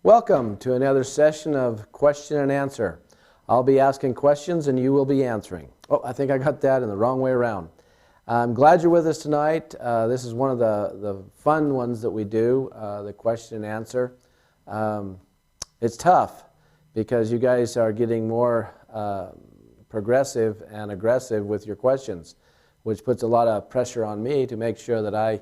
Welcome to another session of question and answer. I'll be asking questions and you will be answering. Oh, I think I got that in the wrong way around. I'm glad you're with us tonight. This is one of the fun ones that we do, the question and answer. It's tough because you guys are getting more progressive and aggressive with your questions, which puts a lot of pressure on me to make sure that I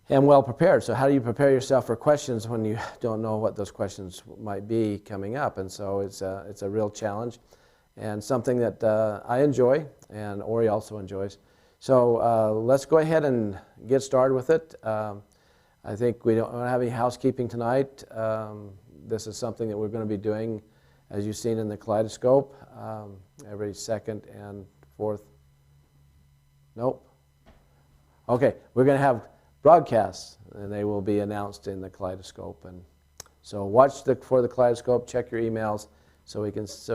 am well prepared. So how do you prepare yourself for questions when you don't know what those questions might be coming up? And so it's a real challenge and something that I enjoy and Ori also enjoys. So let's go ahead and get started with it. I think we don't have any housekeeping tonight. This is something that we're going to be doing, as you've seen in the kaleidoscope, every second and fourth. Nope. Okay, we're going to have broadcasts, and they will be announced in the kaleidoscope. And so watch for the kaleidoscope, check your emails, so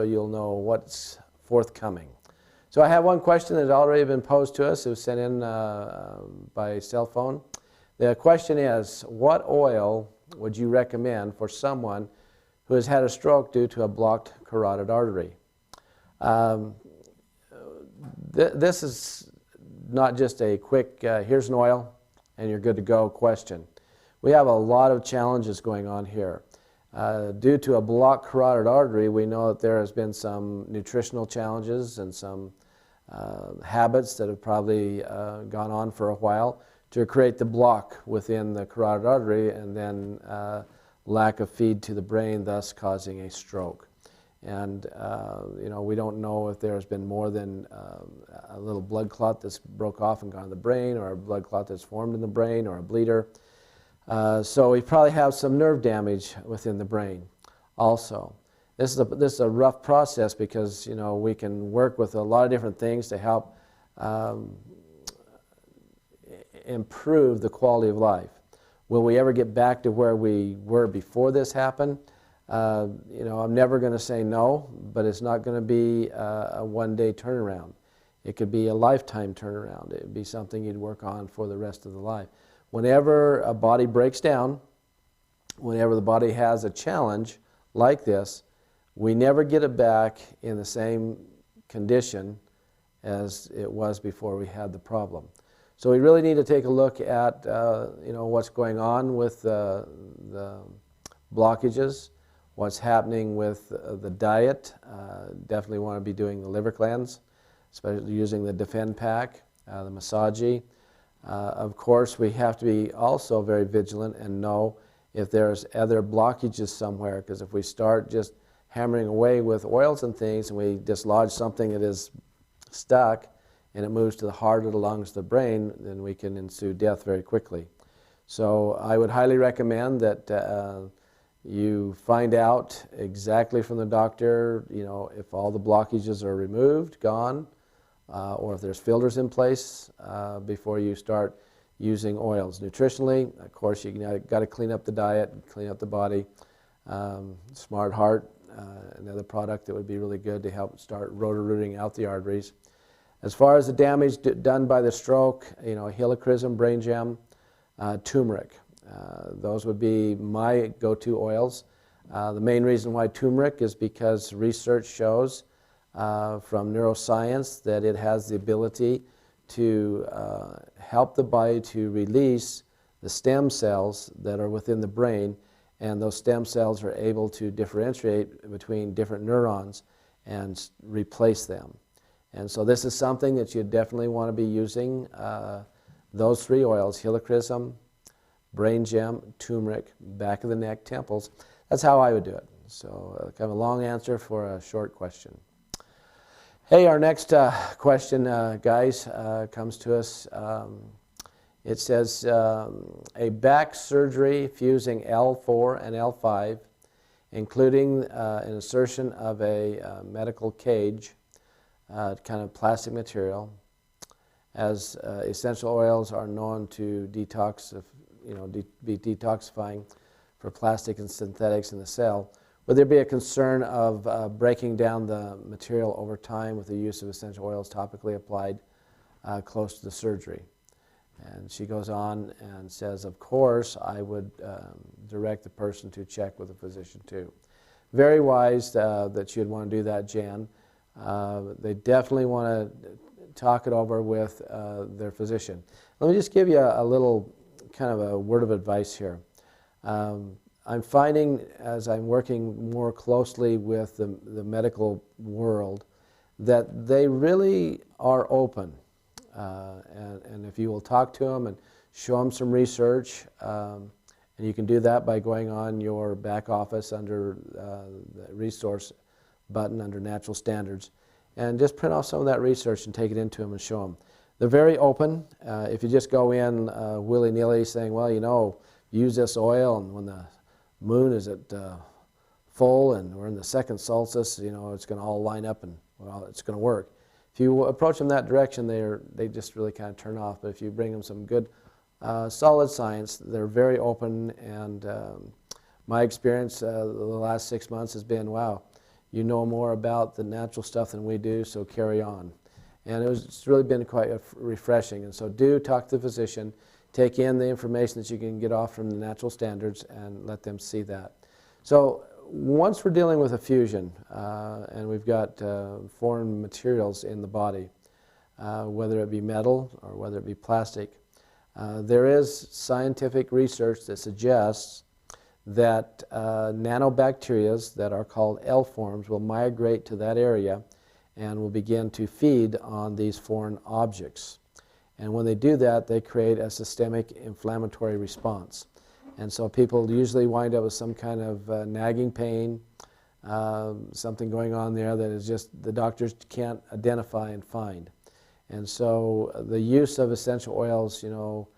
you'll know what's forthcoming. So I have one question that has already been posed to us. It was sent in by cell phone. The question is, what oil would you recommend for someone who has had a stroke due to a blocked carotid artery? This is not just a quick, here's an oil and you're good to go question. We have a lot of challenges going on here. Due to a blocked carotid artery, we know that there has been some nutritional challenges and some habits that have probably gone on for a while to create the block within the carotid artery, and then lack of feed to the brain, thus causing a stroke. And we don't know if there's been more than a little blood clot that's broke off and gone to the brain, or a blood clot that's formed in the brain, or a bleeder. So we probably have some nerve damage within the brain also. This is a rough process because we can work with a lot of different things to help improve the quality of life. Will we ever get back to where we were before this happened? I'm never going to say no, but it's not going to be a one-day turnaround. It could be a lifetime turnaround. It would be something you'd work on for the rest of the life. Whenever a body breaks down, whenever the body has a challenge like this, we never get it back in the same condition as it was before we had the problem. So we really need to take a look at what's going on with the blockages, what's happening with the diet. Definitely want to be doing the liver cleanse, especially using the Defend Pack, the Massagey. Of course, we have to be also very vigilant and know if there's other blockages somewhere, because if we start just hammering away with oils and things and we dislodge something that is stuck and it moves to the heart or the lungs, the brain, then we can ensue death very quickly. So I would highly recommend that you find out exactly from the doctor, if all the blockages are removed, gone, or if there's filters in place before you start using oils. Nutritionally, of course, you got to clean up the diet, clean up the body. Smart Heart, another product that would be really good to help start rotor-rooting out the arteries. As far as the damage done by the stroke, helichrysum, brain gem, turmeric. Those would be my go-to oils. The main reason why turmeric is because research shows from neuroscience that it has the ability to help the body to release the stem cells that are within the brain, and those stem cells are able to differentiate between different neurons and replace them. And so this is something that you definitely want to be using, those three oils: helichrysum, brain gem, turmeric, back of the neck, temples. That's how I would do it. So kind of a long answer for a short question. Hey, our next question, guys, comes to us. It says, a back surgery fusing L4 and L5, including an insertion of a medical cage, kind of plastic material, as essential oils are known to be detoxifying for plastic and synthetics in the cell. Would there be a concern of breaking down the material over time with the use of essential oils topically applied close to the surgery? And she goes on and says, of course, I would direct the person to check with a physician too. Very wise that you'd want to do that, Jan. They definitely want to talk it over with their physician. Let me just give you a little kind of a word of advice here. I'm finding, as I'm working more closely with the medical world, that they really are open. And if you will talk to them and show them some research, and you can do that by going on your back office under the resource button under natural standards, and just print off some of that research and take it into them and show them. They're very open. If you just go in willy-nilly saying, well, you know, use this oil, and when the moon is at full and we're in the second solstice, you know, it's going to all line up and, well, it's going to work. If you approach them that direction, they just really kind of turn off. But if you bring them some good, solid science, they're very open. And my experience the last 6 months has been, wow, you know more about the natural stuff than we do, so carry on. And it's really been quite refreshing. And so do talk to the physician, take in the information that you can get off from the natural standards, and let them see that. So once we're dealing with a fusion, and we've got foreign materials in the body, whether it be metal or whether it be plastic, there is scientific research that suggests that nanobacteria that are called L forms will migrate to that area and will begin to feed on these foreign objects. And when they do that, they create a systemic inflammatory response. And so people usually wind up with some kind of nagging pain, something going on there that is just the doctors can't identify and find. And so the use of essential oils, you know,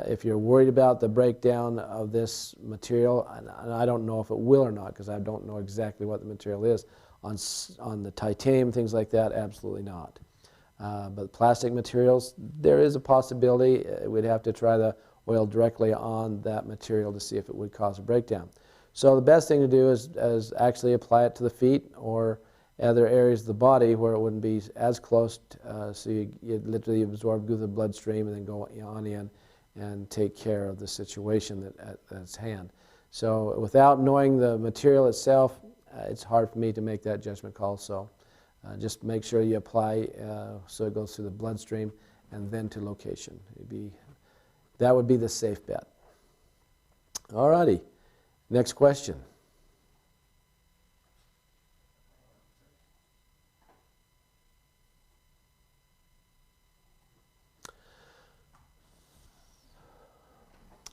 if you're worried about the breakdown of this material, and I don't know if it will or not because I don't know exactly what the material is, on the titanium, things like that, absolutely not. But plastic materials, there is a possibility. We'd have to try the oil directly on that material to see if it would cause a breakdown. So the best thing to do is actually apply it to the feet or other areas of the body where it wouldn't be as close, so you literally absorb through the bloodstream and then go on in and take care of the situation that's at hand. So without knowing the material itself, it's hard for me to make that judgment call. So just make sure you apply so it goes through the bloodstream and then to location. That would be the safe bet. All righty, next question.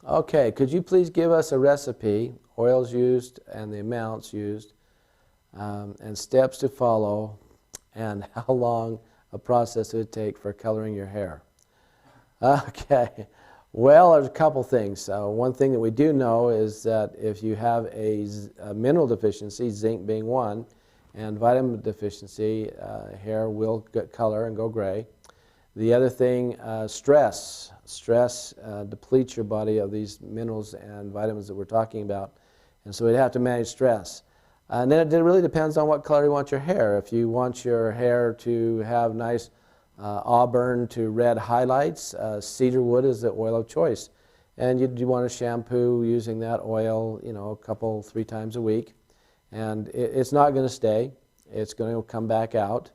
Okay, could you please give us a recipe, oils used and the amounts used, and steps to follow, and how long a process it would take for coloring your hair? Okay, well, there's a couple things. One thing that we do know is that if you have a mineral deficiency, zinc being one, and vitamin deficiency, hair will get color and go gray. The other thing, stress. Stress depletes your body of these minerals and vitamins that we're talking about, and so we'd have to manage stress. And then it really depends on what color you want your hair. If you want your hair to have nice auburn to red highlights, cedar wood is the oil of choice. And you want to shampoo using that oil, you know, three times a week. And it's not going to stay. It's going to come back out.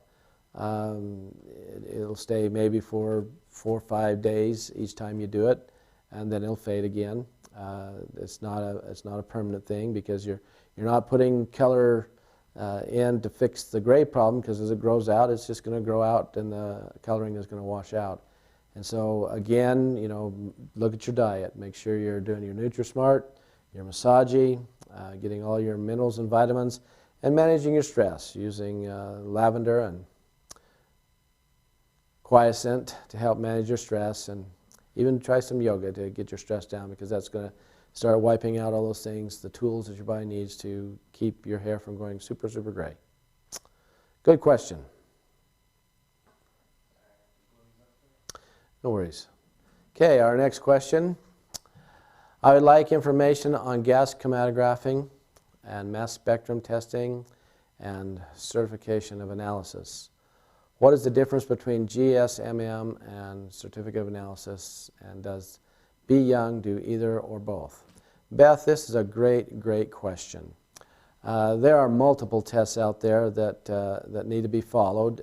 It'll stay maybe for 4 or 5 days each time you do it, and then it'll fade again. It's not a permanent thing because you're not putting color in to fix the gray problem, because as it grows out, it's just going to grow out and the coloring is going to wash out. And so again, you know, look at your diet. Make sure you're doing your NutriSmart, your Massagey, getting all your minerals and vitamins, and managing your stress using lavender and quiescent to help manage your stress, and even try some yoga to get your stress down, because that's going to start wiping out all those things, the tools that your body needs to keep your hair from going super, super gray. Good question. No worries. Okay, our next question. I would like information on gas chromatographing and mass spectrum testing and certification of analysis. What is the difference between GSMM and certificate of analysis, and does Be Young do either or both? Beth, this is a great question. There are multiple tests out there that need to be followed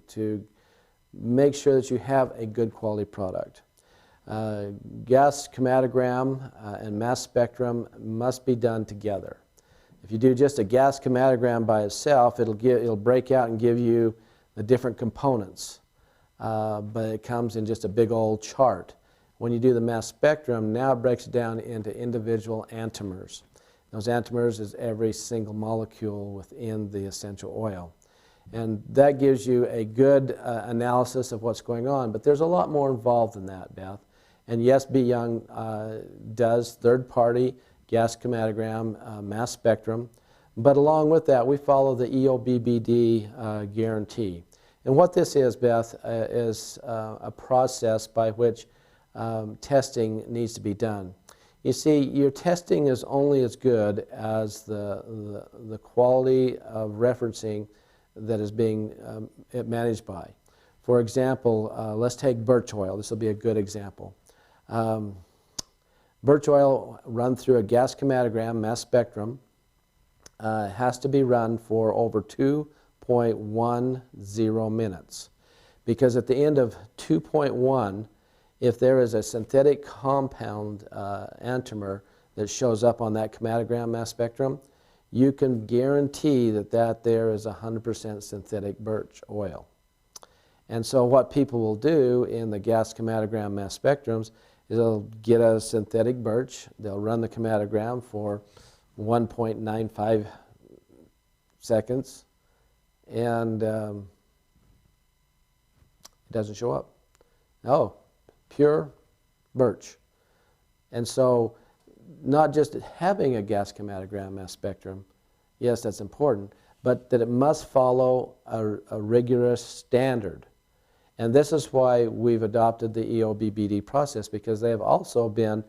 to make sure that you have a good quality product. Gas chromatogram and mass spectrum must be done together. If you do just a gas chromatogram by itself, it'll break out and give you the different components, but it comes in just a big old chart. When you do the mass spectrum, now it breaks it down into individual antimers. Those antimers is every single molecule within the essential oil. And that gives you a good analysis of what's going on, but there's a lot more involved than that, Beth. And yes, Be Young does third-party gas chromatogram, mass spectrum, but along with that, we follow the EOBBD guarantee. And what this is, Beth, is a process by which testing needs to be done. You see, your testing is only as good as the quality of referencing that is being managed by. For example, let's take birch oil. This will be a good example. Birch oil run through a gas chromatogram, mass spectrum, has to be run for over 2.10 minutes. Because at the end of 2.1, if there is a synthetic compound antimer that shows up on that chromatogram mass spectrum, you can guarantee that there is 100% synthetic birch oil. And so what people will do in the gas chromatogram mass spectrums is they'll get a synthetic birch, they'll run the chromatogram for 1.95 seconds, and it doesn't show up. Oh, pure birch. And so not just having a gas chromatogram mass spectrum, yes, that's important, but that it must follow a rigorous standard. And this is why we've adopted the EOBBD process, because they have also been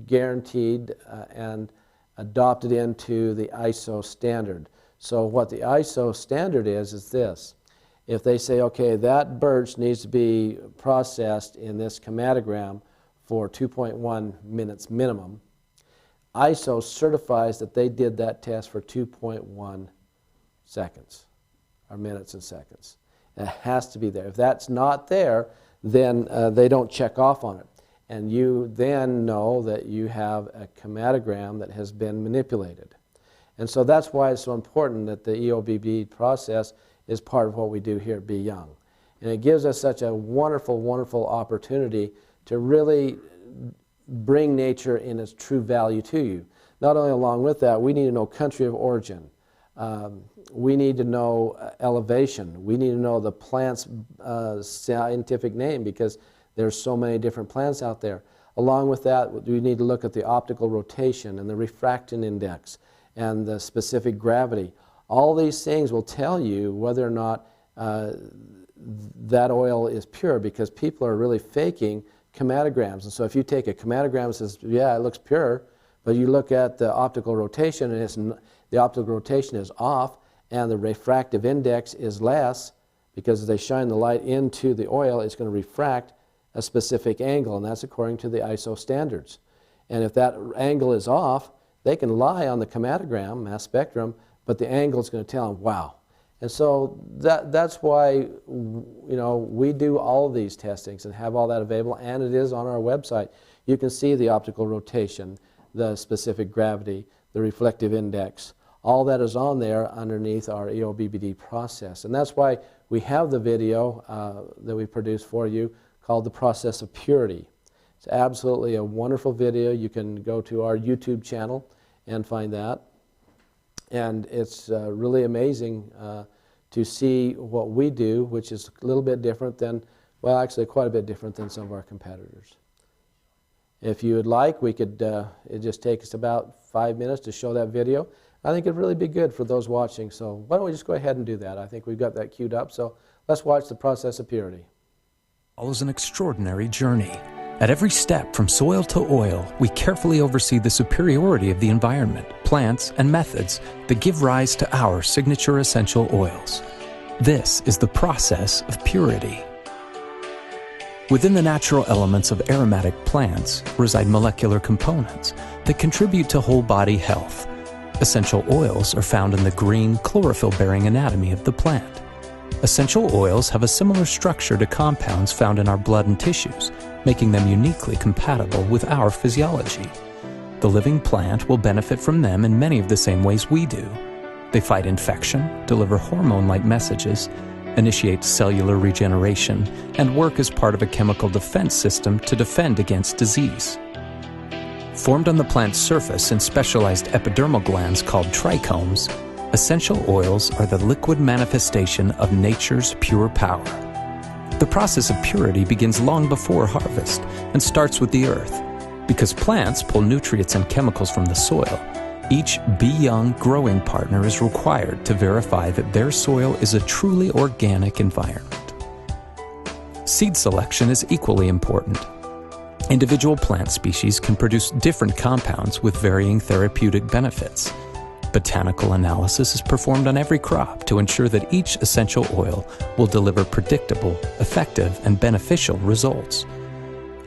guaranteed and adopted into the ISO standard. So what the ISO standard is this. If they say, okay, that birch needs to be processed in this chromatogram for 2.1 minutes minimum, ISO certifies that they did that test for 2.1 seconds, or minutes and seconds. It has to be there. If that's not there, then they don't check off on it. And you then know that you have a chromatogram that has been manipulated. And so that's why it's so important that the EOBB process is part of what we do here at Be Young. And it gives us such a wonderful, wonderful opportunity to really bring nature in its true value to you. Not only along with that, we need to know country of origin. We need to know elevation. We need to know the plant's scientific name, because there's so many different plants out there. Along with that, we need to look at the optical rotation and the refraction index and the specific gravity. All these things will tell you whether or not that oil is pure, because people are really faking chromatograms. And so if you take a chromatogram and says, yeah, it looks pure, but you look at the optical rotation and the optical rotation is off and the refractive index is less, because as they shine the light into the oil, it's going to refract a specific angle, and that's according to the ISO standards. And if that angle is off, they can lie on the chromatogram, mass spectrum, but the angle is going to tell them, wow. And so that's why we do all of these testings and have all that available, and it is on our website. You can see the optical rotation, the specific gravity, the reflective index. All that is on there underneath our EOBBD process. And that's why we have the video that we produce for you called The Process of Purity. It's absolutely a wonderful video. You can go to our YouTube channel and find that. And it's really amazing to see what we do, which is a little bit different than, well, actually quite a bit different than some of our competitors. If you would like, we could, it just takes about 5 minutes to show that video. I think it'd really be good for those watching. So why don't we just go ahead and do that? I think we've got that queued up. So let's watch The Process of Purity. Follows an extraordinary journey. At every step, from soil to oil, we carefully oversee the superiority of the environment, plants, and methods that give rise to our signature essential oils. This is the process of purity. Within the natural elements of aromatic plants reside molecular components that contribute to whole body health. Essential oils are found in the green, chlorophyll-bearing anatomy of the plant. Essential oils have a similar structure to compounds found in our blood and tissues, making them uniquely compatible with our physiology. The living plant will benefit from them in many of the same ways we do. They fight infection, deliver hormone-like messages, initiate cellular regeneration, and work as part of a chemical defense system to defend against disease. Formed on the plant's surface in specialized epidermal glands called trichomes, essential oils are the liquid manifestation of nature's pure power. The process of purity begins long before harvest and starts with the earth. Because plants pull nutrients and chemicals from the soil, each bee young growing partner is required to verify that their soil is a truly organic environment. Seed selection is equally important. Individual plant species can produce different compounds with varying therapeutic benefits. Botanical analysis is performed on every crop to ensure that each essential oil will deliver predictable, effective, and beneficial results.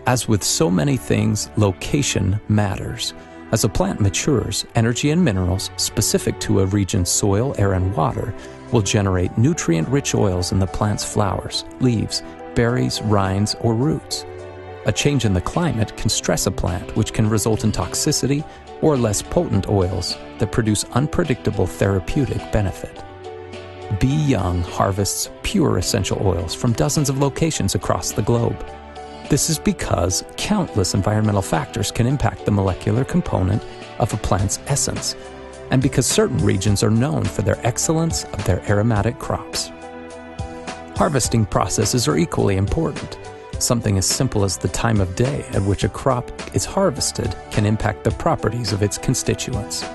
As with so many things, location matters. As a plant matures, energy and minerals specific to a region's soil, air, and water will generate nutrient-rich oils in the plant's flowers, leaves, berries, rinds, or roots. A change in the climate can stress a plant, which can result in toxicity or less potent oils that produce unpredictable therapeutic benefit. Bee Young harvests pure essential oils from dozens of locations across the globe. This is because countless environmental factors can impact the molecular component of a plant's essence, and because certain regions are known for their excellence of their aromatic crops. Harvesting processes are equally important. Something as simple as the time of day at which a crop is harvested can impact the properties of its constituents.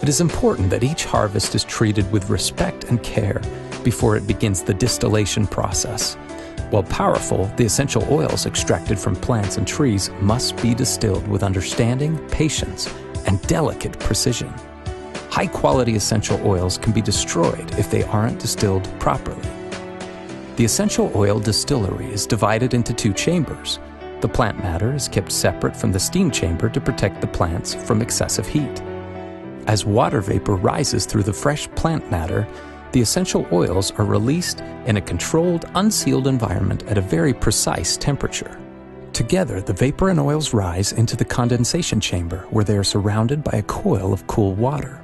It is important that each harvest is treated with respect and care before it begins the distillation process. While powerful, the essential oils extracted from plants and trees must be distilled with understanding, patience, and delicate precision. High-quality essential oils can be destroyed if they aren't distilled properly. The essential oil distillery is divided into two chambers. The plant matter is kept separate from the steam chamber to protect the plants from excessive heat. As water vapor rises through the fresh plant matter, the essential oils are released in a controlled, unsealed environment at a very precise temperature. Together, the vapor and oils rise into the condensation chamber, where they are surrounded by a coil of cool water.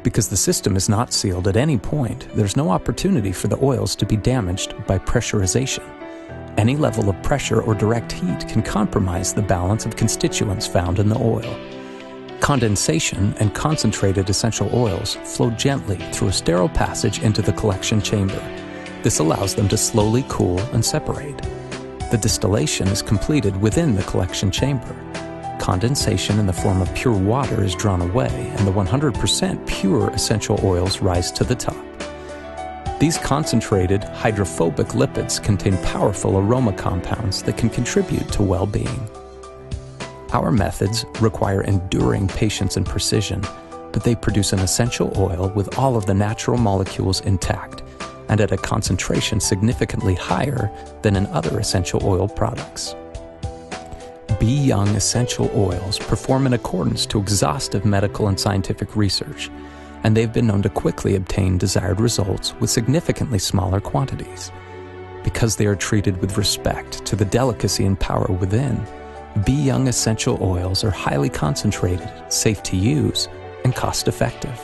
Because the system is not sealed at any point, there's no opportunity for the oils to be damaged by pressurization. Any level of pressure or direct heat can compromise the balance of constituents found in the oil. Condensation and concentrated essential oils flow gently through a sterile passage into the collection chamber. This allows them to slowly cool and separate. The distillation is completed within the collection chamber. Condensation in the form of pure water is drawn away, and the 100% pure essential oils rise to the top. These concentrated hydrophobic lipids contain powerful aroma compounds that can contribute to well-being. Our methods require enduring patience and precision, but they produce an essential oil with all of the natural molecules intact and at a concentration significantly higher than in other essential oil products. Bee Young essential oils perform in accordance to exhaustive medical and scientific research, and they've been known to quickly obtain desired results with significantly smaller quantities. Because they are treated with respect to the delicacy and power within, Bee Young essential oils are highly concentrated, safe to use, and cost-effective.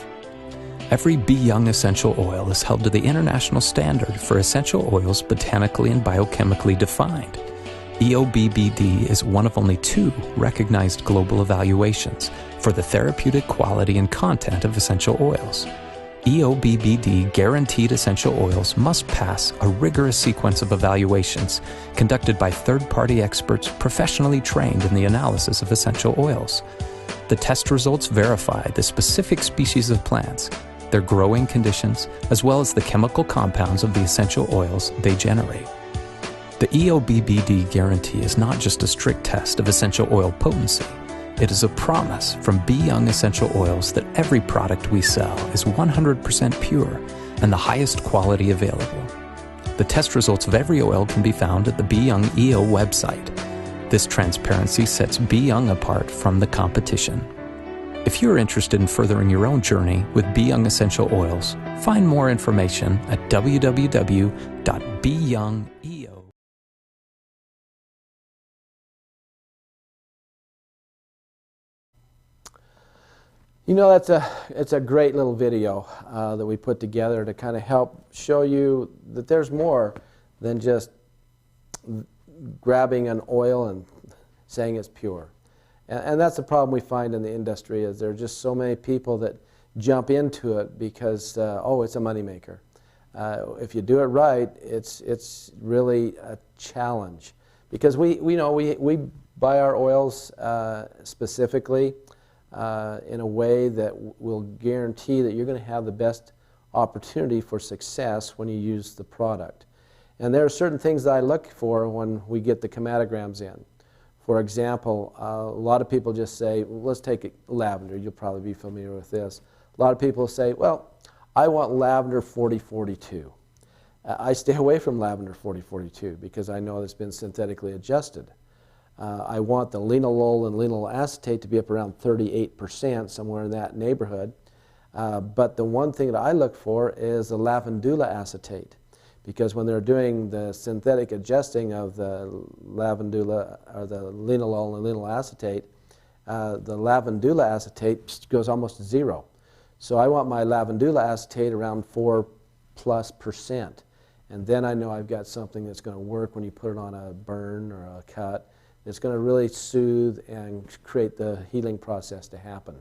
Every Bee Young essential oil is held to the international standard for essential oils botanically and biochemically defined. EOBBD is one of only 2 recognized global evaluations for the therapeutic quality and content of essential oils. EOBBD guaranteed essential oils must pass a rigorous sequence of evaluations conducted by third-party experts professionally trained in the analysis of essential oils. The test results verify the specific species of plants, their growing conditions, as well as the chemical compounds of the essential oils they generate. The EOBBD guarantee is not just a strict test of essential oil potency. It is a promise from Bee Young essential oils that every product we sell is 100% pure and the highest quality available. The test results of every oil can be found at the B. Young EO website. This transparency sets B. Young apart from the competition. If you're interested in furthering your own journey with B. Young essential oils, find more information at www.byoungeo. You know, it's a great little video that we put together to kind of help show you that there's more than just grabbing an oil and saying it's pure. And that's the problem we find in the industry, is there are just so many people that jump into it because, oh, it's a moneymaker. If you do it right, it's really a challenge. Because we buy our oils specifically in a way that will guarantee that you're going to have the best opportunity for success when you use the product. And there are certain things that I look for when we get the chromatograms in. For example, a lot of people just say, well, let's take lavender. You'll probably be familiar with this. A lot of people say, well, I want lavender 4042. I stay away from lavender 4042 because I know it's been synthetically adjusted. I want the linalool and linalool acetate to be up around 38%, somewhere in that neighborhood. But the one thing that I look for is the lavandula acetate, because when they're doing the synthetic adjusting of the lavandula, or the linalool and linalool acetate, the lavandula acetate goes almost to zero. So I want my lavandula acetate around 4+%. And then I know I've got something that's going to work when you put it on a burn or a cut. It's going to really soothe and create the healing process to happen.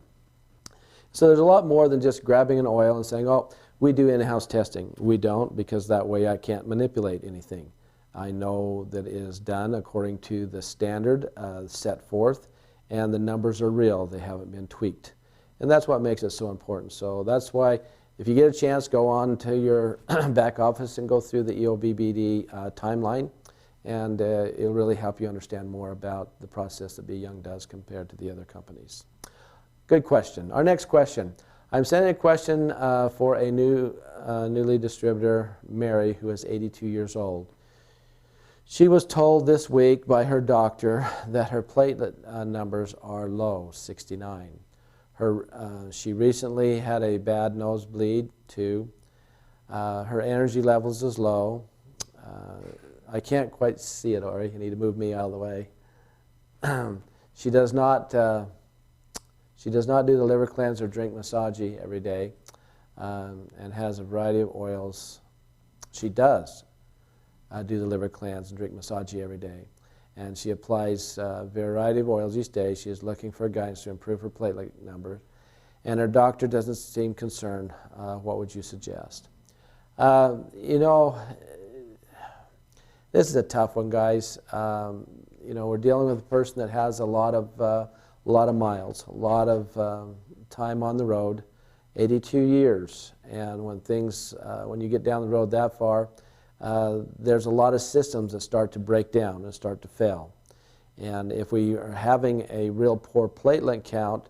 So there's a lot more than just grabbing an oil and saying, oh, we do in-house testing. We don't, because that way I can't manipulate anything. I know that it is done according to the standard set forth, and the numbers are real. They haven't been tweaked. And that's what makes it so important. So that's why, if you get a chance, go on to your back office and go through the EOBBD timeline, and it'll really help you understand more about the process that B. Young does compared to the other companies. Good question. Our next question. I'm sending a question for a newly distributor, Mary, who is 82 years old. She was told this week by her doctor that her platelet numbers are low, 69. She recently had a bad nosebleed, too. Her energy levels is low. I can't quite see it, Ori. You need to move me out of the way. She does not do the liver cleanse or drink Massagey every day, and has a variety of oils. She does do the liver cleanse and drink Massagey every day, and she applies a variety of oils each day. She is looking for guidance to improve her platelet number, and her doctor doesn't seem concerned. What would you suggest? You know, this is a tough one, guys. You know, we're dealing with a person that has a lot of miles, a lot of time on the road, 82 years. And when you get down the road that far, there's a lot of systems that start to break down and start to fail. And if we are having a real poor platelet count,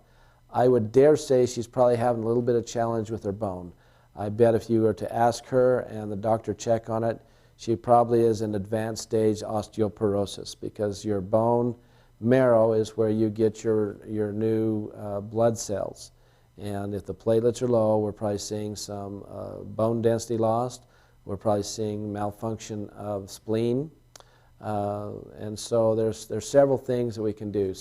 I would dare say she's probably having a little bit of challenge with her bone. I bet if you were to ask her and the doctor check on it, she probably is in advanced stage osteoporosis, because your bone marrow is where you get your new blood cells. And if the platelets are low, we're probably seeing some bone density lost. We're probably seeing malfunction of spleen. And so there's several things that we can do.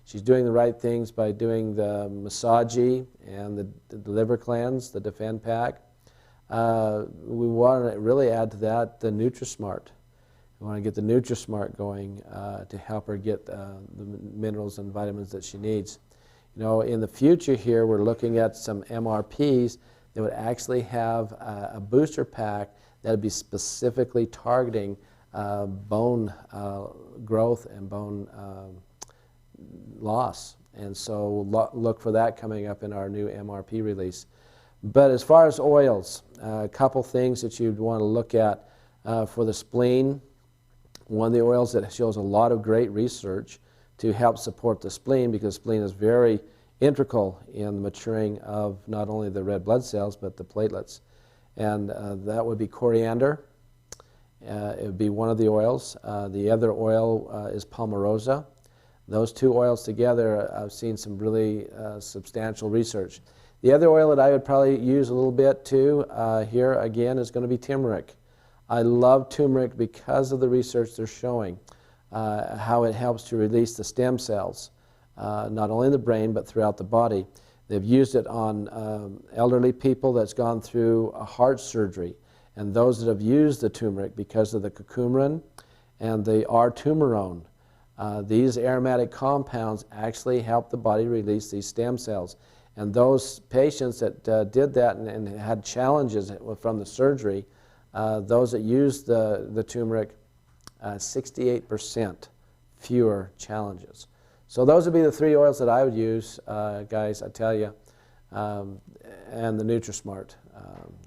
She's doing the right things by doing the Massagey and the liver cleanse, the Defend Pack. We want to really add to that the NutriSmart. We want to get the NutriSmart going to help her get the minerals and vitamins that she needs. You know, in the future here, we're looking at some MRPs that would actually have a booster pack that would be specifically targeting bone growth and bone loss. And so we'll look for that coming up in our new MRP release. But as far as oils, a couple things that you'd want to look at for the spleen. One of the oils that shows a lot of great research to help support the spleen, because spleen is very integral in the maturing of not only the red blood cells but the platelets. and that would be coriander. It would be one of the oils. The other oil is palmarosa. Those two oils together, I've seen some really substantial research. The other oil that I would probably use a little bit too here again is going to be turmeric. I love turmeric because of the research they're showing, how it helps to release the stem cells, not only in the brain but throughout the body. They've used it on elderly people that's gone through a heart surgery, and those that have used the turmeric because of the curcumin and the R-tumerone. These aromatic compounds actually help the body release these stem cells. And those patients that did that and had challenges from the surgery, those that used the turmeric, 68% fewer challenges. So those would be the three oils that I would use, guys, I tell you, and the NutriSmart.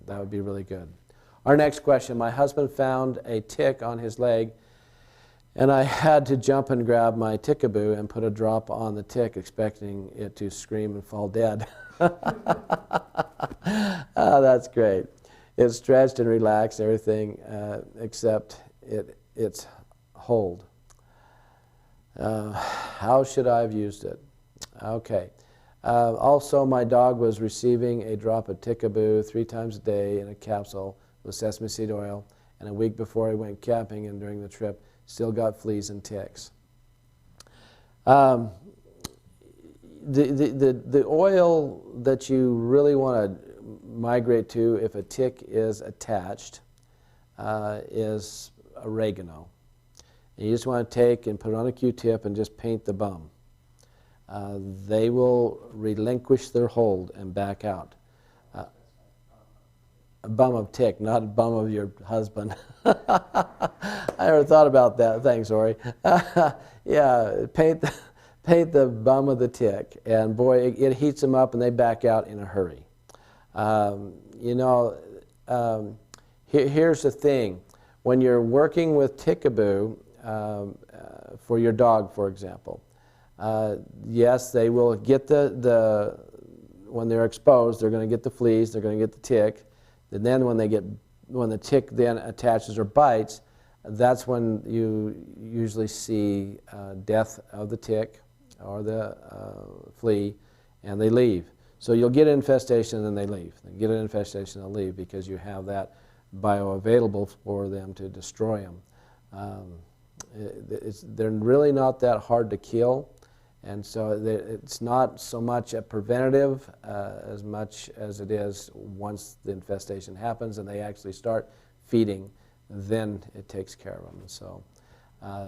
That would be really good. Our next question, my husband found a tick on his leg, and I had to jump and grab my tickaboo and put a drop on the tick, expecting it to scream and fall dead. Oh, that's great. It stretched and relaxed everything except its hold. How should I have used it? Okay. Also, my dog was receiving a drop of tickaboo 3 times a day in a capsule with sesame seed oil, and a week before he went camping and during the trip, still got fleas and ticks. The oil that you really want to migrate to if a tick is attached is oregano. And you just want to take and put it on a Q-tip and just paint the bum. They will relinquish their hold and back out. A bum of tick, not a bum of your husband. I never thought about that. Thanks, Ori. Yeah, paint the bum of the tick, and boy, it heats them up and they back out in a hurry. You know, here's the thing. When you're working with tickaboo for your dog, for example, yes, they will get when they're exposed, they're going to get the fleas, they're going to get the tick. And then when the tick then attaches or bites, that's when you usually see death of the tick or the flea, and they leave. So you'll get an infestation and then they leave. They get an infestation and they leave because you have that bioavailable for them to destroy them. They're really not that hard to kill. And so it's not so much a preventative as much as it is once the infestation happens and they actually start feeding, then it takes care of them. So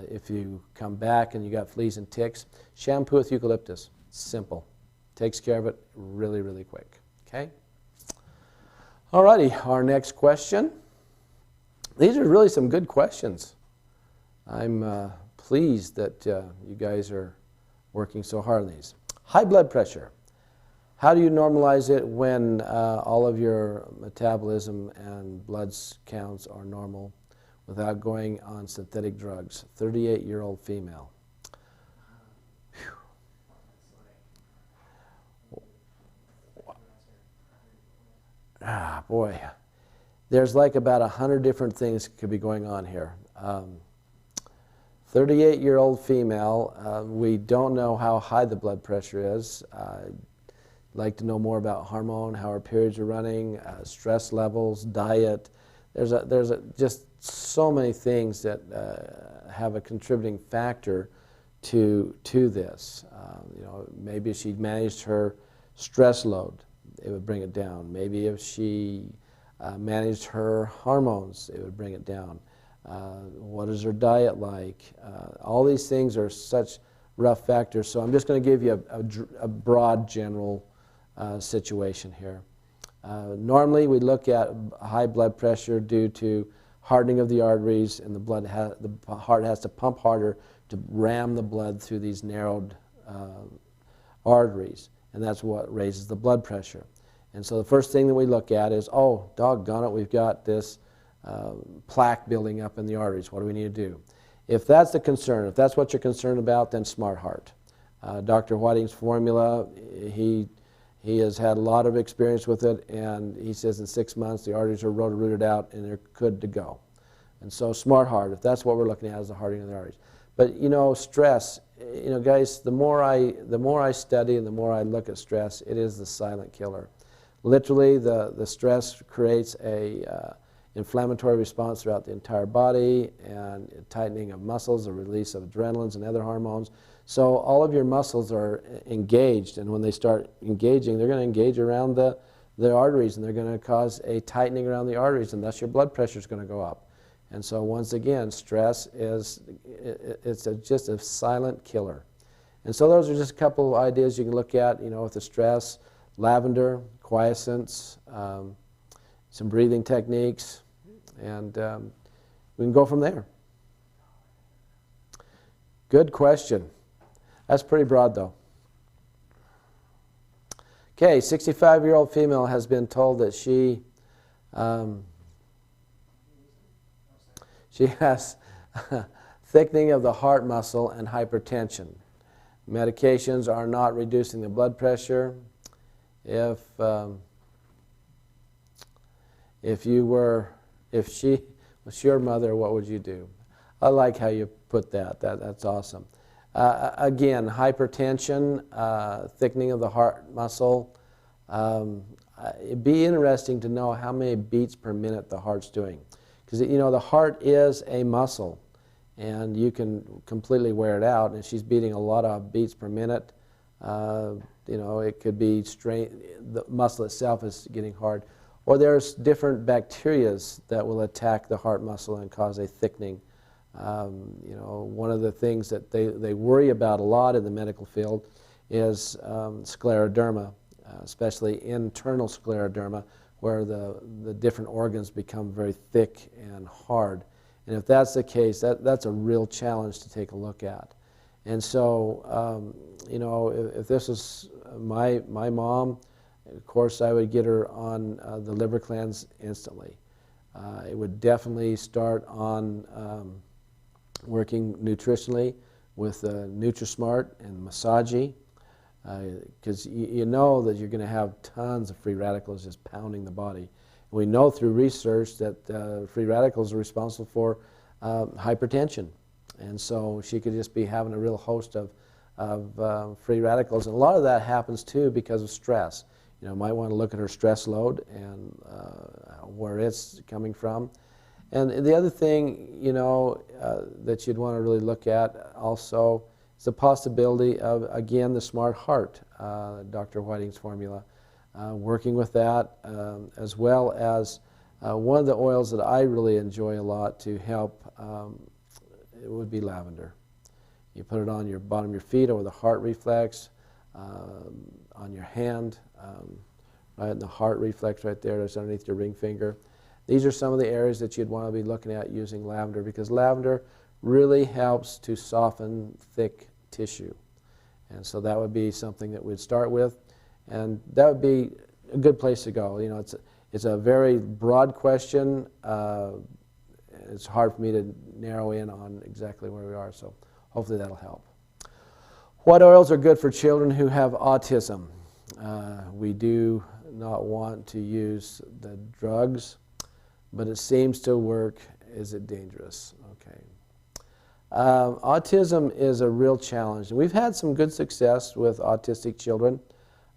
if you come back and you got fleas and ticks, shampoo with eucalyptus. Simple. Takes care of it really, really quick. Okay? Alrighty, our next question. These are really some good questions. I'm pleased that you guys are working so hard on these. High blood pressure. How do you normalize it when all of your metabolism and blood counts are normal without going on synthetic drugs? 38-year-old female. Ah, boy. There's like about 100 different things that could be going on here. 38-year-old female, we don't know how high the blood pressure is. I'd like to know more about hormone, how her periods are running, stress levels, diet. There's just so many things that have a contributing factor to this. You know, maybe if she managed her stress load, it would bring it down. Maybe if she managed her hormones, it would bring it down. What is her diet like? All these things are such rough factors, so I'm just going to give you a broad general situation here. Normally we look at high blood pressure due to hardening of the arteries, and the heart has to pump harder to ram the blood through these narrowed arteries, and that's what raises the blood pressure. And so the first thing that we look at is, oh, doggone it, we've got this plaque building up in the arteries. What do we need to do? If that's the concern, if that's what you're concerned about, then Smart Heart. Dr. Whiting's formula, he He has had a lot of experience with it, and he says in 6 months the arteries are rotor-rooted out and they're good to go. And so smart heart, if that's what we're looking at, is the hardening of the arteries. But you know, stress, you know, guys, the more I study and the more I look at stress, it is the silent killer. Literally, the stress creates a inflammatory response throughout the entire body, and tightening of muscles, the release of adrenalines and other hormones. So all of your muscles are engaged, and when they start engaging, they're going to engage around the arteries, and they're going to cause a tightening around the arteries, and thus your blood pressure is going to go up. And so once again, stress is just a silent killer. And so those are just a couple of ideas you can look at, you know, with the stress: lavender, quiescence, some breathing techniques, and we can go from there. Good question. That's pretty broad, though. Okay, 65-year-old female has been told that she has thickening of the heart muscle and hypertension. Medications are not reducing the blood pressure. If she was your mother, what would you do? I like how you put that. That's awesome. Again, hypertension, thickening of the heart muscle. It'd be interesting to know how many beats per minute the heart's doing. Because, you know, the heart is a muscle, and you can completely wear it out. And if she's beating a lot of beats per minute, you know, it could be the muscle itself is getting hard. Or there's different bacterias that will attack the heart muscle and cause a thickening. You know, one of the things that they worry about a lot in the medical field is scleroderma, especially internal scleroderma, where the different organs become very thick and hard. And if that's the case, that's a real challenge to take a look at. And so, you know, if this is my mom, of course I would get her on the liver cleanse instantly. It would definitely start on working nutritionally with Nutri-Smart and Massagey, because you know that you're going to have tons of free radicals just pounding the body. We know through research that free radicals are responsible for hypertension, and so she could just be having a real host of free radicals, and a lot of that happens too because of stress. You know, might want to look at her stress load and where it's coming from. And the other thing, you know, that you'd want to really look at also is the possibility of, again, the smart heart, Dr. Whiting's formula, working with that, as well as one of the oils that I really enjoy a lot to help, it would be lavender. You put it on your bottom of your feet over the heart reflex, on your hand, right in the heart reflex right there, that's underneath your ring finger. These are some of the areas that you'd want to be looking at using lavender, because lavender really helps to soften thick tissue. And so that would be something that we'd start with, and that would be a good place to go. You know, it's a very broad question. It's hard for me to narrow in on exactly where we are, so hopefully that'll help. What oils are good for children who have autism? We do not want to use the drugs, but it seems to work. Is it dangerous? Okay. Autism is a real challenge. And we've had some good success with autistic children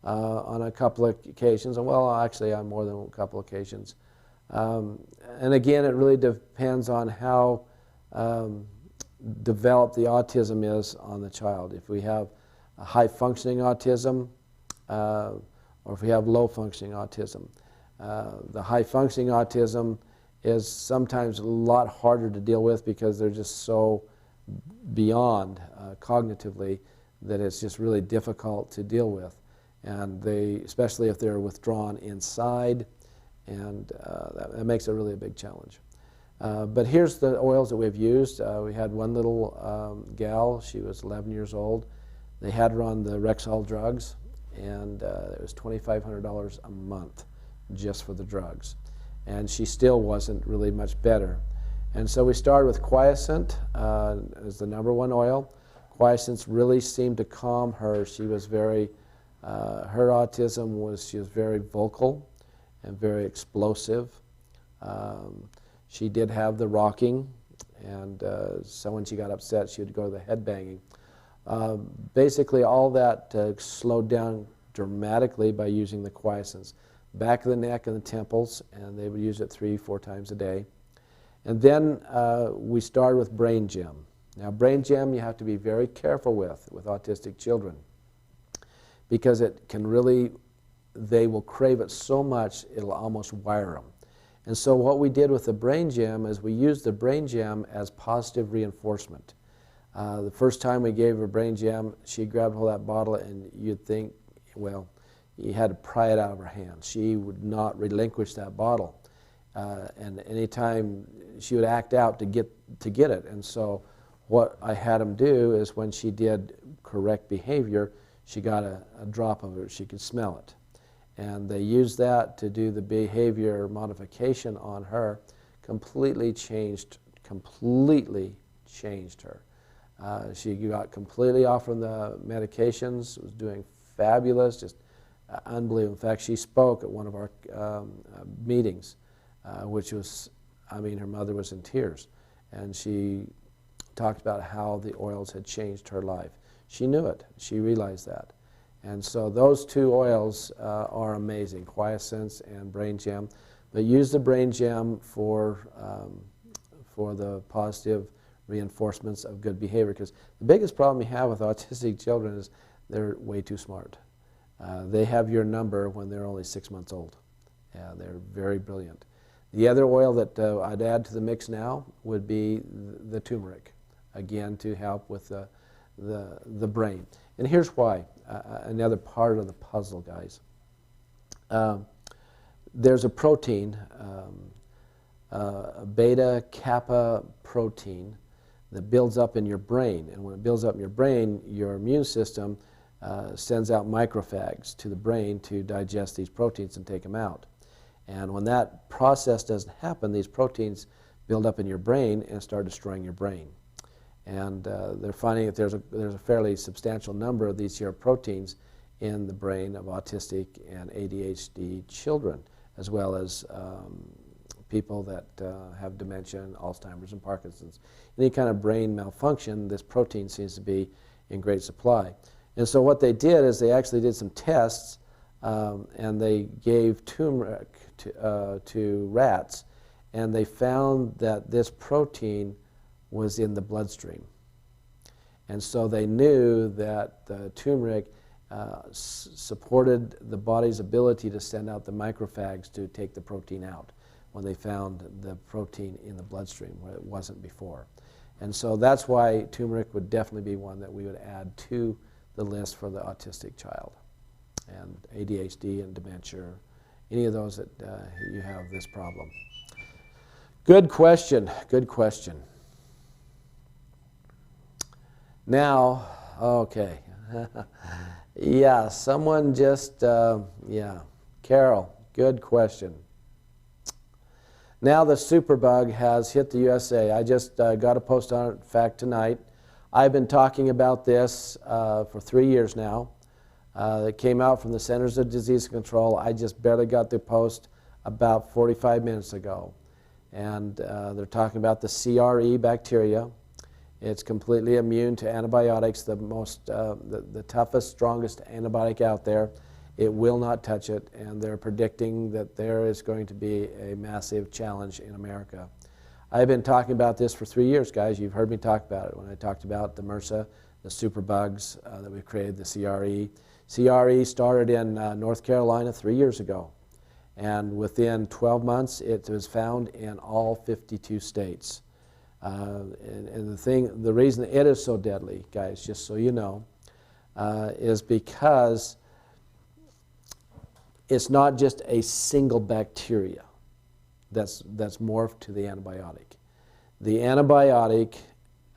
on a couple of occasions. Well, actually on more than a couple of occasions. And again, it really depends on how developed the autism is on the child. If we have a high-functioning autism, or if we have low-functioning autism. The high-functioning autism is sometimes a lot harder to deal with because they're just so beyond cognitively that it's just really difficult to deal with. And they, especially if they're withdrawn inside, and that makes it really a big challenge. But here's the oils that we've used. We had one little gal, she was 11 years old. They had her on the Rexall drugs, and it was $2,500 a month just for the drugs. And she still wasn't really much better. And so we started with quiescent as the #1 oil. Quiescence really seemed to calm her. She was very Her autism was, she was very vocal and very explosive. She did have the rocking, and so when she got upset, she would go to the head banging. Basically, all that slowed down dramatically by using the quiescence. Back of the neck and the temples, and they would use it 3-4 times a day. And then we started with Brain Gem. Now, Brain Gem you have to be very careful with autistic children, because it can really, they will crave it so much it'll almost wire them. And so what we did with the Brain Gem is we used the Brain Gem as positive reinforcement. The first time we gave her Brain Gem, she grabbed hold of that bottle, and you'd think, well, you had to pry it out of her hand. She would not relinquish that bottle. And anytime she would act out to get it. And so what I had them do is when she did correct behavior, she got a drop of it, she could smell it. And they used that to do the behavior modification on her. Completely changed her. She got completely off from the medications, was doing fabulous, just unbelievable. In fact, she spoke at one of our meetings, which was, I mean, her mother was in tears. And she talked about how the oils had changed her life. She knew it. She realized that. And so those two oils are amazing, Quiescence and Brain Gem. But use the Brain Gem for the positive reinforcements of good behavior, because the biggest problem you have with autistic children is they're way too smart. They have your number when they're only 6 months old. They're very brilliant. The other oil that I'd add to the mix now would be the turmeric, again to help with the brain. And here's why, another part of the puzzle, guys. There's a protein, a beta-kappa protein, that builds up in your brain. And when it builds up in your brain, your immune system sends out microphages to the brain to digest these proteins and take them out. And when that process doesn't happen, these proteins build up in your brain and start destroying your brain. And they're finding that there's a fairly substantial number of these here proteins in the brain of autistic and ADHD children, as well as people that have dementia, and Alzheimer's, and Parkinson's. Any kind of brain malfunction, this protein seems to be in great supply. And so what they did is they actually did some tests, and they gave turmeric to rats, and they found that this protein was in the bloodstream. And so they knew that the turmeric supported the body's ability to send out the macrophages to take the protein out when they found the protein in the bloodstream where it wasn't before. And so that's why turmeric would definitely be one that we would add to the list for the autistic child. And ADHD and dementia, any of those that you have this problem. Good question, good question. Now, okay. Yeah, someone just, yeah. Carol, good question. Now the Superbug has hit the USA. I just got a post on it, in fact, tonight. I've been talking about this for 3 years now. It came out from the Centers of Disease Control. I just barely got the post about 45 minutes ago. And they're talking about the CRE bacteria. It's completely immune to antibiotics, the toughest, strongest antibiotic out there. It will not touch it, and they're predicting that there is going to be a massive challenge in America. I've been talking about this for 3 years, guys. You've heard me talk about it when I talked about the MRSA, the superbugs that we created, the CRE. CRE started in North Carolina 3 years ago, and within 12 months it was found in all 52 states. And the reason it is so deadly, guys, just so you know, is because it's not just a single bacteria that's morphed to the antibiotic. The antibiotic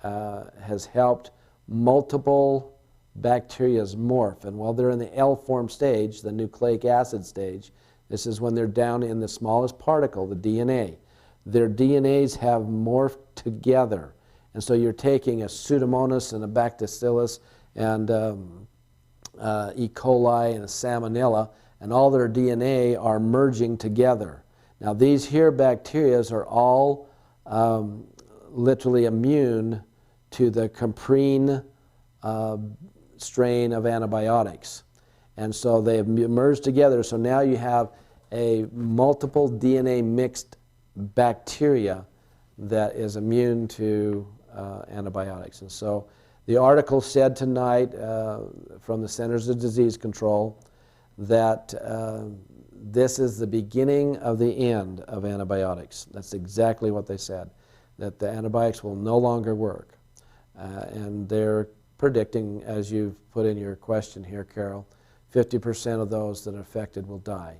has helped multiple bacteria morph, and while they're in the L-form stage, the nucleic acid stage, this is when they're down in the smallest particle, the DNA. Their DNAs have morphed together, and so you're taking a Pseudomonas and a Bacillus and E. coli and a salmonella, and all their DNA are merging together. Now these here bacteria are all literally immune to the caprine strain of antibiotics. And so they have merged together, so now you have a multiple DNA mixed bacteria that is immune to antibiotics. And so the article said tonight from the Centers of Disease Control that this is the beginning of the end of antibiotics. That's exactly what they said, that the antibiotics will no longer work. And they're predicting, as you've put in your question here, Carol, 50% of those that are affected will die.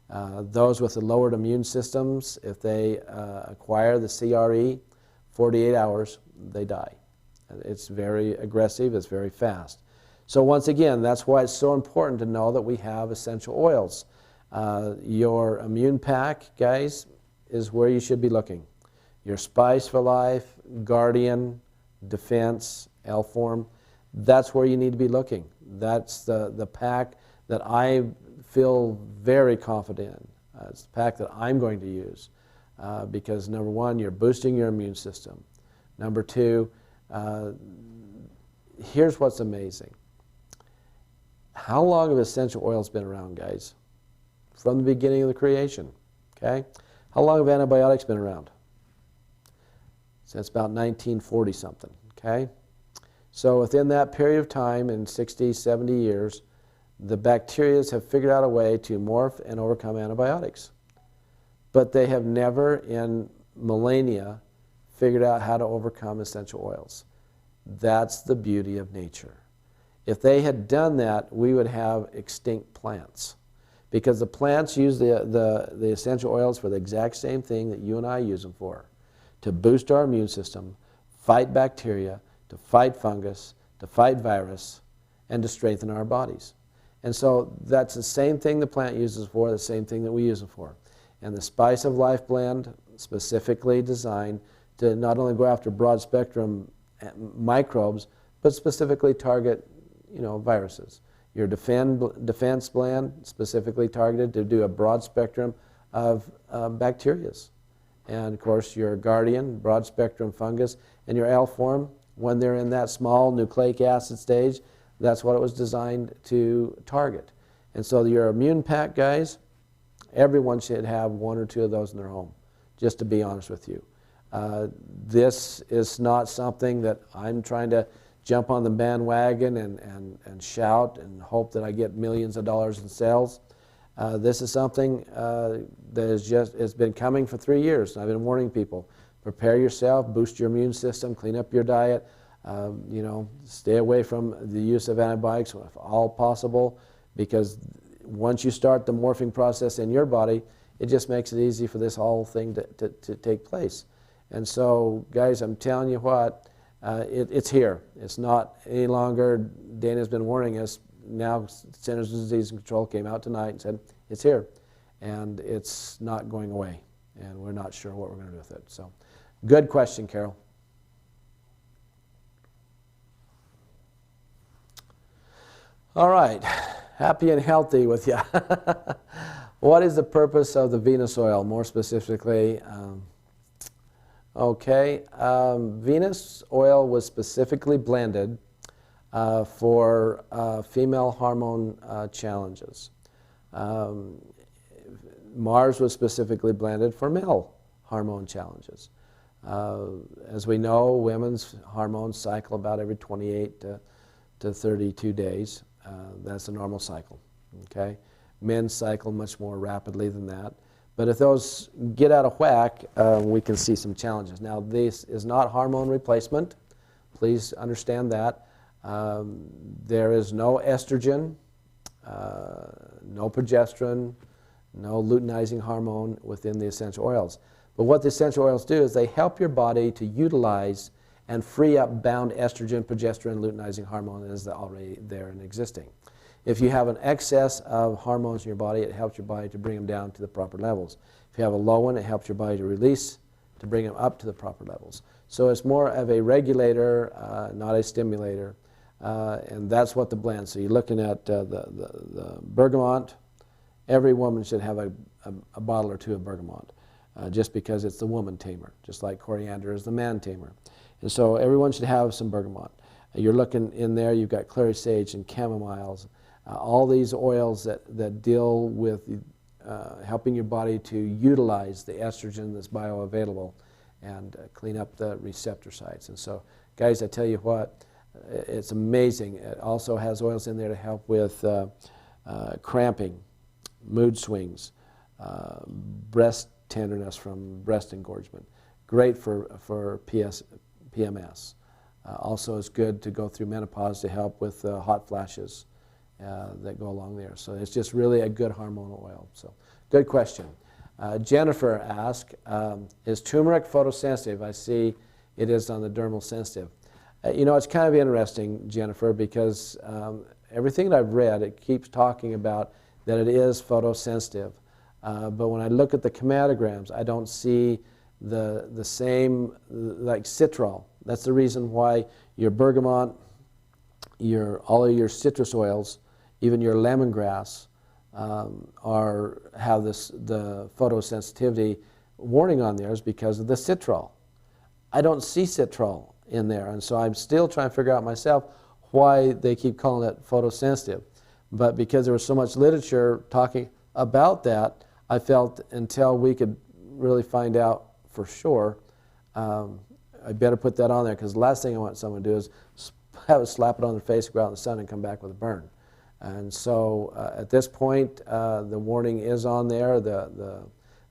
Those with the lowered immune systems, if they acquire the CRE, 48 hours, they die. It's very aggressive, it's very fast. So once again, that's why it's so important to know that we have essential oils. Your immune pack, guys, is where you should be looking. Your Spice for Life, Guardian, Defense, L-Form, that's where you need to be looking. That's the pack that I feel very confident in. It's the pack that I'm going to use because number one, you're boosting your immune system. Number two, here's what's amazing. How long have essential oils been around, guys? From the beginning of the creation, okay? How long have antibiotics been around? Since about 1940 something, okay? So within that period of time, in 60, 70 years, the bacteria have figured out a way to morph and overcome antibiotics. But they have never in millennia figured out how to overcome essential oils. That's the beauty of nature. If they had done that, we would have extinct plants. Because the plants use the essential oils for the exact same thing that you and I use them for. To boost our immune system, fight bacteria, to fight fungus, to fight virus, and to strengthen our bodies. And so that's the same thing the plant uses for, the same thing that we use it for. And the Spice of Life blend, specifically designed to not only go after broad spectrum microbes, but specifically target, viruses. Your Defense blend, specifically targeted to do a broad spectrum of bacterias. And of course your Guardian, broad spectrum fungus, and your L-Form, when they're in that small nucleic acid stage, that's what it was designed to target. And so your immune pack, guys, everyone should have one or two of those in their home, just to be honest with you. This is not something that I'm trying to jump on the bandwagon and shout and hope that I get millions of dollars in sales. This is something that has been coming for 3 years. I've been warning people, prepare yourself, boost your immune system, clean up your diet, stay away from the use of antibiotics if all possible, because once you start the morphing process in your body, it just makes it easy for this whole thing to take place. And so, guys, I'm telling you what, it's here. It's not any longer. Dana's been warning us. Now Centers of Disease Control came out tonight and said it's here, and it's not going away, and we're not sure what we're going to do with it. So, good question, Carol. All right, happy and healthy with you. What is the purpose of the Venus oil, more specifically? Venus oil was specifically blended for female hormone challenges. Mars was specifically blended for male hormone challenges. As we know, women's hormones cycle about every 28 to 32 days. That's a normal cycle. Okay, men's cycle much more rapidly than that. But if those get out of whack, we can see some challenges. Now, this is not hormone replacement. Please understand that. There is no estrogen, no progesterone, no luteinizing hormone within the essential oils. But what the essential oils do is they help your body to utilize and free up bound estrogen, progesterone, luteinizing hormone that is already there and existing. If you have an excess of hormones in your body, it helps your body to bring them down to the proper levels. If you have a low one, it helps your body to release, to bring them up to the proper levels. So it's more of a regulator, not a stimulator. and that's what the blend. So you're looking at the bergamot. Every woman should have a bottle or two of bergamot, just because it's the woman tamer, just like coriander is the man tamer. And so everyone should have some bergamot. You're looking in there, you've got clary sage and chamomiles, all these oils that deal with helping your body to utilize the estrogen that's bioavailable and clean up the receptor sites. And so, guys, I tell you what, it's amazing. It also has oils in there to help with cramping, mood swings, breast tenderness from breast engorgement. Great for PMS. Also, it's good to go through menopause to help with hot flashes that go along there. So it's just really a good hormonal oil. So, good question. Jennifer asked, is turmeric photosensitive? I see it is on the dermal sensitive. You know, it's kind of interesting, Jennifer, because everything that I've read, it keeps talking about that it is photosensitive. But when I look at the chromatograms, I don't see the same, like citral. That's the reason why your bergamot, all of your citrus oils, even your lemongrass, have the photosensitivity warning on there is because of the citral. I don't see citral in there, and so I'm still trying to figure out myself why they keep calling it photosensitive. But because there was so much literature talking about that, I felt until we could really find out for sure, I better put that on there, because the last thing I want someone to do is slap it on their face, go out in the sun, and come back with a burn. And so at this point, the warning is on there that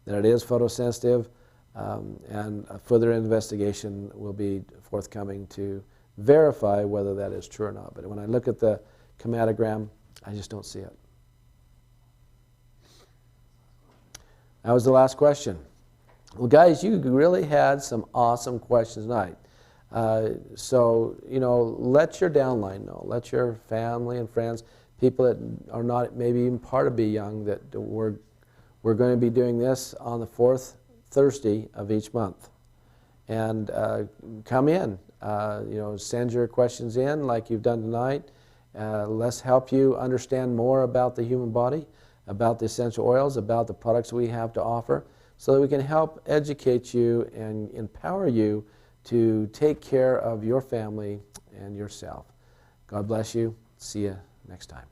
it is photosensitive, and a further investigation will be forthcoming to verify whether that is true or not. But when I look at the chromatogram, I just don't see it. That was the last question. Well, guys, you really had some awesome questions tonight. So, you know, let your downline know. Let your family and friends, people that are not maybe even part of Be Young, that we're going to be doing this on the 4th Thursday of each month. And come in. You know, send your questions in like you've done tonight. Let's help you understand more about the human body, about the essential oils, about the products we have to offer, so that we can help educate you and empower you to take care of your family and yourself. God bless you. See you next time.